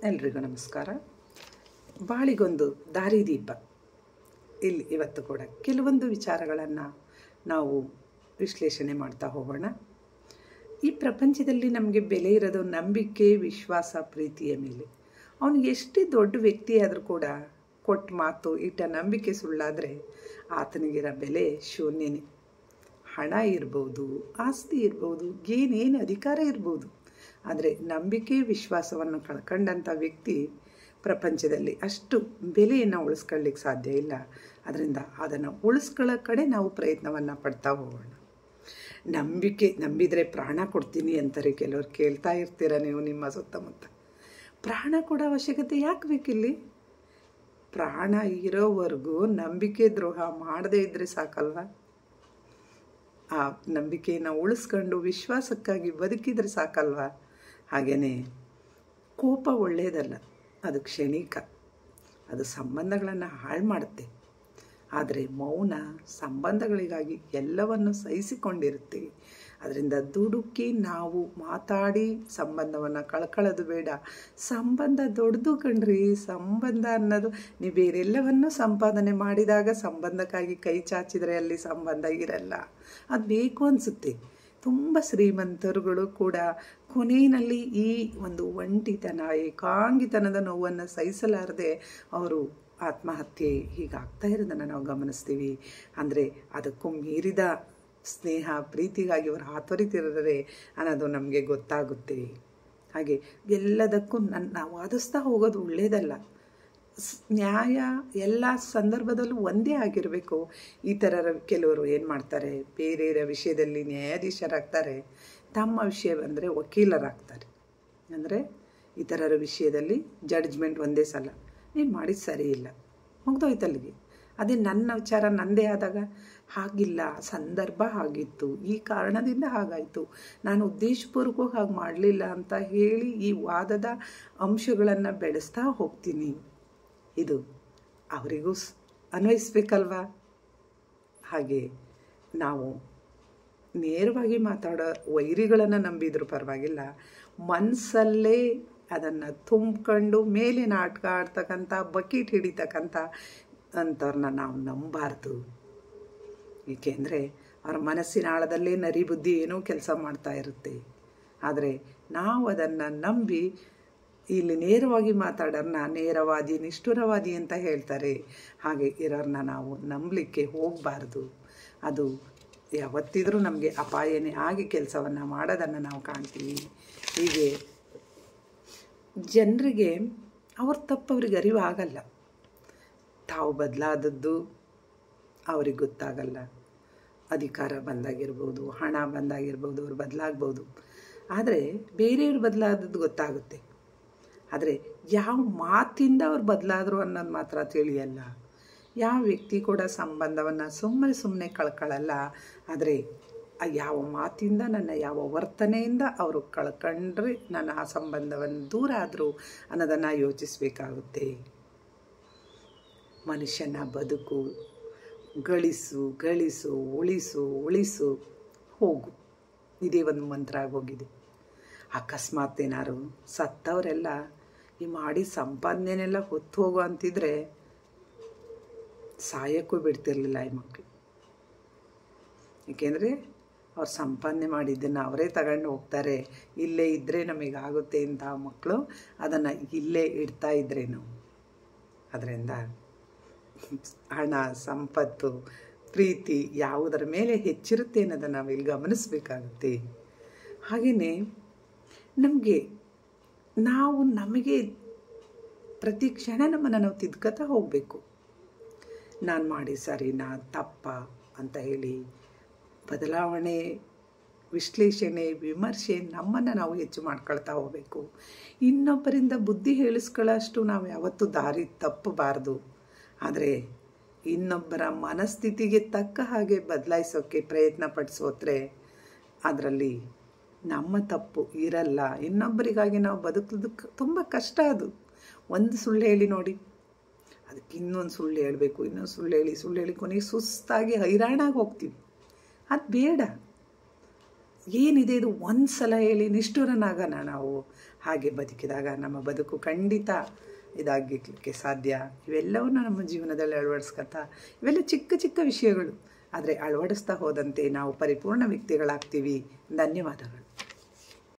ಎಲ್ರಿಗೂ ನಮಸ್ಕಾರ. ಬಾಳಿಗೊಂದು ದಾರಿದೀಪ. ಇಲ್ಲಿ ಇವತ್ತು ಕೂಡ ಕೆಲವೊಂದು ವಿಚಾರಗಳನ್ನು ನಾವು ವಿಶ್ಲೇಷಣೆ ಮಾಡ್ತಾ ಹೋಗೋಣ. ಈ ಪ್ರಪಂಚದಲ್ಲಿ ನಮಗೆ ಬೆಲೆ ಇರೋದು ನಂಬಿಕೆ, ವಿಶ್ವಾಸ, ಪ್ರೀತಿಯ ಮೇಲೆ. ಅವನಿಗೆ ಎಷ್ಟೇ ದೊಡ್ಡ ವ್ಯಕ್ತಿ ಆದರೂ ಕೂಡ ಕೊಟ್ಟ ಮಾತು ಇಟ್ಟ ನಂಬಿಕೆ ಸುಳ್ಳಾದರೆ ಆತನಿಗಿರೋ ಬೆಲೆ ಶೂನ್ಯನೇ. ಹಣ ಇರ್ಬೋದು, ಆಸ್ತಿ ಇರ್ಬೋದು, ಏನೇನು ಅಧಿಕಾರ ಇರ್ಬೋದು, ಆದರೆ ನಂಬಿಕೆ ವಿಶ್ವಾಸವನ್ನು ಕಳ್ಕೊಂಡಂಥ ವ್ಯಕ್ತಿ ಪ್ರಪಂಚದಲ್ಲಿ ಅಷ್ಟು ಬೆಲೆಯನ್ನು ಉಳಿಸ್ಕೊಳ್ಳಿಕ್ಕೆ ಸಾಧ್ಯ ಇಲ್ಲ. ಅದರಿಂದ ಅದನ್ನು ಉಳಿಸ್ಕೊಳ್ಳೋ ಕಡೆ ನಾವು ಪ್ರಯತ್ನವನ್ನು ಪಡ್ತಾ ಹೋಗೋಣ. ನಂಬಿದರೆ ಪ್ರಾಣ ಕೊಡ್ತೀನಿ ಅಂತಾರೆ ಕೆಲವರು. ಕೇಳ್ತಾ ಇರ್ತೀರ ನೀವು ನಿಮ್ಮ ಸುತ್ತಮುತ್ತ. ಪ್ರಾಣ ಕೊಡೋ ಅವಶ್ಯಕತೆ ಯಾಕೆ ಬೇಕಿಲ್ಲಿ? ಪ್ರಾಣ ಇರೋವರೆಗೂ ನಂಬಿಕೆ ದ್ರೋಹ ಮಾಡದೇ ಇದ್ದರೆ ಸಾಕಲ್ವ? ಆ ನಂಬಿಕೆಯನ್ನು ಉಳಿಸ್ಕೊಂಡು ವಿಶ್ವಾಸಕ್ಕಾಗಿ ಬದುಕಿದರೆ ಸಾಕಲ್ವ? ಹಾಗೆಯೇ ಕೋಪ ಒಳ್ಳೆಯದಲ್ಲ, ಅದು ಕ್ಷಣಿಕ, ಅದು ಸಂಬಂಧಗಳನ್ನು ಹಾಳು ಮಾಡುತ್ತೆ. ಆದರೆ ಮೌನ ಸಂಬಂಧಗಳಿಗಾಗಿ ಎಲ್ಲವನ್ನು ಸಹಿಸಿಕೊಂಡಿರುತ್ತೆ. ಅದರಿಂದ ದುಡುಕಿ ನಾವು ಮಾತಾಡಿ ಸಂಬಂಧವನ್ನು ಕಳ್ಕೊಳ್ಳೋದು ಬೇಡ. ಸಂಬಂಧ ದೊಡ್ಡದು ಕಣ್ರಿ. ಸಂಬಂಧ ಅನ್ನೋದು ನೀವು ಬೇರೆಲ್ಲವನ್ನು ಸಂಪಾದನೆ ಮಾಡಿದಾಗ ಸಂಬಂಧಕ್ಕಾಗಿ ಕೈ ಚಾಚಿದರೆ ಅಲ್ಲಿ ಸಂಬಂಧ ಇರಲ್ಲ. ಅದು ಬೇಕು ಅನಿಸುತ್ತೆ. ತುಂಬ ಶ್ರೀಮಂತರುಗಳು ಕೂಡ ಕೊನೆಯಲ್ಲಿ ಈ ಒಂದು ಒಂಟಿತನ, ಏಕಾಂಗಿತನದ ನೋವನ್ನು ಸಹಿಸಲಾರದೆ ಅವರು ಆತ್ಮಹತ್ಯೆ ಹೀಗಾಗ್ತಾ ಇರೋದನ್ನು ನಾವು ಗಮನಿಸ್ತೀವಿ. ಅಂದರೆ ಅದಕ್ಕೂ ಮೀರಿದ ಸ್ನೇಹ, ಪ್ರೀತಿಗಾಗಿ ಅವರು ಹಾತೊರಿತಿದ್ದಾರೆ ಅನ್ನೋದು ನಮಗೆ ಗೊತ್ತಾಗುತ್ತೆ. ಹಾಗೆ ಎಲ್ಲದಕ್ಕೂ ನಾವು ವಾದಿಸ್ತಾ ಹೋಗೋದು ಒಳ್ಳೆಯದಲ್ಲ. ನ್ಯಾಯ ಎಲ್ಲ ಸಂದರ್ಭದಲ್ಲೂ ಒಂದೇ ಆಗಿರಬೇಕು. ಈ ಥರ ಕೆಲವರು ಏನು ಮಾಡ್ತಾರೆ, ಬೇರೆಯವರ ವಿಷಯದಲ್ಲಿ ನ್ಯಾಯಾಧೀಶರಾಗ್ತಾರೆ, ತಮ್ಮ ವಿಷಯ ಬಂದರೆ ವಕೀಲರಾಗ್ತಾರೆ. ಅಂದರೆ ಇತರರ ವಿಷಯದಲ್ಲಿ ಜಡ್ಜ್ಮೆಂಟ್ ಒಂದೇ ಸಲ, ನೀನು ಮಾಡಿದ್ದು ಸರಿ ಇಲ್ಲ, ಮುಗ್ದೋಯ್ತಲ್ಲಿಗೆ. ಅದೇ ನನ್ನ ವಿಚಾರ ನನ್ನದೇ ಆದಾಗ ಹಾಗಿಲ್ಲ, ಸಂದರ್ಭ ಆಗಿತ್ತು, ಈ ಕಾರಣದಿಂದ ಹಾಗಾಯಿತು, ನಾನು ಉದ್ದೇಶಪೂರ್ವಕವಾಗಿ ಹಾಗೆ ಮಾಡಲಿಲ್ಲ ಅಂತ ಹೇಳಿ ಈ ವಾದದ ಅಂಶಗಳನ್ನು ಬೆಳೆಸ್ತಾ ಹೋಗ್ತೀನಿ. ಇದು ಅವರಿಗೂ ಅನ್ವಯಿಸ್ಬೇಕಲ್ವ? ಹಾಗೆ ನಾವು ನೇರವಾಗಿ ಮಾತಾಡೋ ವೈರಿಗಳನ್ನು ನಂಬಿದ್ರು ಪರವಾಗಿಲ್ಲ, ಮನಸ್ಸಲ್ಲೇ ಅದನ್ನು ತುಂಬಿಕೊಂಡು ಮೇಲೆ ನಾಟಕ ಆಡ್ತಕ್ಕಂಥ, ಬಕೀಟ್ ಹಿಡಿತಕ್ಕಂಥ ಅಂಥವ್ರನ್ನ ನಾವು ನಂಬಾರ್ದು. ಏಕೆಂದರೆ ಅವ್ರ ಮನಸ್ಸಿನ ಆಳದಲ್ಲೇ ನರಿ ಬುದ್ಧಿ ಏನೋ ಕೆಲಸ ಮಾಡ್ತಾ ಇರುತ್ತೆ. ಆದರೆ ನಾವು ಅದನ್ನು ನಂಬಿ ಇಲ್ಲಿ ನೇರವಾಗಿ ಮಾತಾಡೋರನ್ನ ನೇರವಾದಿ, ನಿಷ್ಠುರವಾದಿ ಅಂತ ಹೇಳ್ತಾರೆ. ಹಾಗೆ ಇರೋರನ್ನ ನಾವು ನಂಬಲಿಕ್ಕೆ ಹೋಗಬಾರ್ದು. ಅದು ಯಾವತ್ತಿದ್ರೂ ನಮಗೆ ಅಪಾಯನೇ ಆಗಿ ಕೆಲಸವನ್ನು ಮಾಡೋದನ್ನು ನಾವು ಕಾಣ್ತೀವಿ. ಹೀಗೆ ಜನರಿಗೆ ಅವ್ರ ತಪ್ಪು ಅವ್ರಿಗೆ ಅರಿವು ಆಗಲ್ಲ. ತಾವು ಬದಲಾದದ್ದು ಅವ್ರಿಗೆ ಗೊತ್ತಾಗಲ್ಲ. ಅಧಿಕಾರ ಬಂದಾಗಿರ್ಬೋದು, ಹಣ ಬಂದಾಗಿರ್ಬೋದು, ಅವ್ರು ಬದಲಾಗ್ಬೋದು. ಆದರೆ ಬೇರೆಯವ್ರು ಬದಲಾದದ್ದು ಗೊತ್ತಾಗುತ್ತೆ. ಆದರೆ ಯಾವ ಮಾತಿಂದ ಅವ್ರು ಬದಲಾದರು ಅನ್ನೋದು ಮಾತ್ರ ತಿಳಿಯಲ್ಲ. ಯಾವ ವ್ಯಕ್ತಿ ಕೂಡ ಸಂಬಂಧವನ್ನು ಸುಮ್ಮನೆ ಕಳ್ಕೊಳ್ಳಲ್ಲ. ಆದರೆ ಯಾವ ಮಾತಿಂದ, ನನ್ನ ಯಾವ ವರ್ತನೆಯಿಂದ ಅವರು ಕಳ್ಕೊಂಡ್ರೆ ನನ್ನ ಆ ಸಂಬಂಧವನ್ನು ದೂರ ಆದರು ಅನ್ನೋದನ್ನು ಯೋಚಿಸಬೇಕಾಗುತ್ತೆ. ಮನುಷ್ಯನ ಬದುಕು ಗಳಿಸು ಉಳಿಸು ಹೋಗು, ಇದೇ ಒಂದು ಮಂತ್ರ ಆಗೋಗಿದೆ. ಅಕಸ್ಮಾತ್ ಏನಾರು ಸತ್ತವರೆಲ್ಲ ಈ ಮಾಡಿ ಸಂಪಾದನೆನೆಲ್ಲ ಹೊತ್ತು ಹೋಗೋ ಅಂತಿದ್ರೆ ಸಾಯಕ್ಕೂ ಬಿಡ್ತಿರ್ಲಿಲ್ಲ ಈ ಮಕ್ಕಳು. ಏಕೆಂದರೆ ಅವ್ರು ಸಂಪಾದನೆ ಮಾಡಿದ್ದನ್ನು ಅವರೇ ತಗೊಂಡು ಹೋಗ್ತಾರೆ. ಇಲ್ಲೇ ಇದ್ದರೆ ನಮಗಾಗುತ್ತೆ ಅಂತ ಮಕ್ಕಳು ಅದನ್ನು ಇಲ್ಲೇ ಇಡ್ತಾ ಇದ್ರೇನು. ಅದರಿಂದ ಹಣ, ಸಂಪತ್ತು, ಪ್ರೀತಿ ಯಾವುದರ ಮೇಲೆ ಹೆಚ್ಚಿರುತ್ತೆ ಅನ್ನೋದನ್ನು ನಾವಿಲ್ಲಿ ಗಮನಿಸಬೇಕಾಗುತ್ತೆ. ಹಾಗೆಯೇ ನಮಗೆ ಪ್ರತಿ ಕ್ಷಣ ನಮ್ಮನ್ನು ನಾವು ತಿದ್ಕೋತಾ ಹೋಗಬೇಕು. ನಾನು ಮಾಡಿ ಸರಿನಾ ತಪ್ಪ ಅಂತ ಹೇಳಿ ಬದಲಾವಣೆ, ವಿಶ್ಲೇಷಣೆ, ವಿಮರ್ಶೆ ನಮ್ಮನ್ನು ನಾವು ಹೆಚ್ಚು ಮಾಡ್ಕೊಳ್ತಾ ಹೋಗಬೇಕು. ಇನ್ನೊಬ್ಬರಿಂದ ಬುದ್ಧಿ ಹೇಳಿಸ್ಕೊಳ್ಳೋಷ್ಟು ನಾವು ಯಾವತ್ತೂ ದಾರಿ ತಪ್ಪಬಾರ್ದು. ಆದರೆ ಇನ್ನೊಬ್ಬರ ಮನಸ್ಥಿತಿಗೆ ತಕ್ಕ ಹಾಗೆ ಬದಲಾಯಿಸೋಕ್ಕೆ ಪ್ರಯತ್ನ ಪಡಿಸೋದ್ರೆ ಅದರಲ್ಲಿ ನಮ್ಮ ತಪ್ಪು ಇರಲ್ಲ. ಇನ್ನೊಬ್ಬರಿಗಾಗಿ ನಾವು ಬದುಕೋದಕ್ಕೆ ತುಂಬ ಕಷ್ಟ. ಅದು ಒಂದು ಸುಳ್ಳು ಹೇಳಿ ನೋಡಿ, ಅದಕ್ಕೆ ಇನ್ನೊಂದು ಸುಳ್ಳು ಹೇಳಬೇಕು, ಇನ್ನೊಂದು ಸುಳ್ಳು ಹೇಳಿ ಕೊನೆಗೆ ಸುಸ್ತಾಗಿ ಹೈರಾಣಾಗಿ ಹೋಗ್ತೀವಿ. ಅದು ಬೇಡ. ಏನಿದೆ ಇದು ಒಂದು ಸಲ ಹೇಳಿ ನಿಷ್ಠುರನಾಗೋಣ ನಾವು. ಹಾಗೆ ಬದುಕಿದಾಗ ನಮ್ಮ ಬದುಕು ಖಂಡಿತ ಇದಾಗಲಿಕ್ಕೆ ಸಾಧ್ಯ. ಇವೆಲ್ಲವನ್ನ ನಮ್ಮ ಜೀವನದಲ್ಲಿ ಅಳವಡಿಸ್ಕೊತಾ, ಇವೆಲ್ಲ ಚಿಕ್ಕ ಚಿಕ್ಕ ವಿಷಯಗಳು, ಆದರೆ ಅಳವಡಿಸ್ತಾ ಹೋದಂತೆ ನಾವು ಪರಿಪೂರ್ಣ ವ್ಯಕ್ತಿಗಳಾಗ್ತೀವಿ. ಧನ್ಯವಾದಗಳು.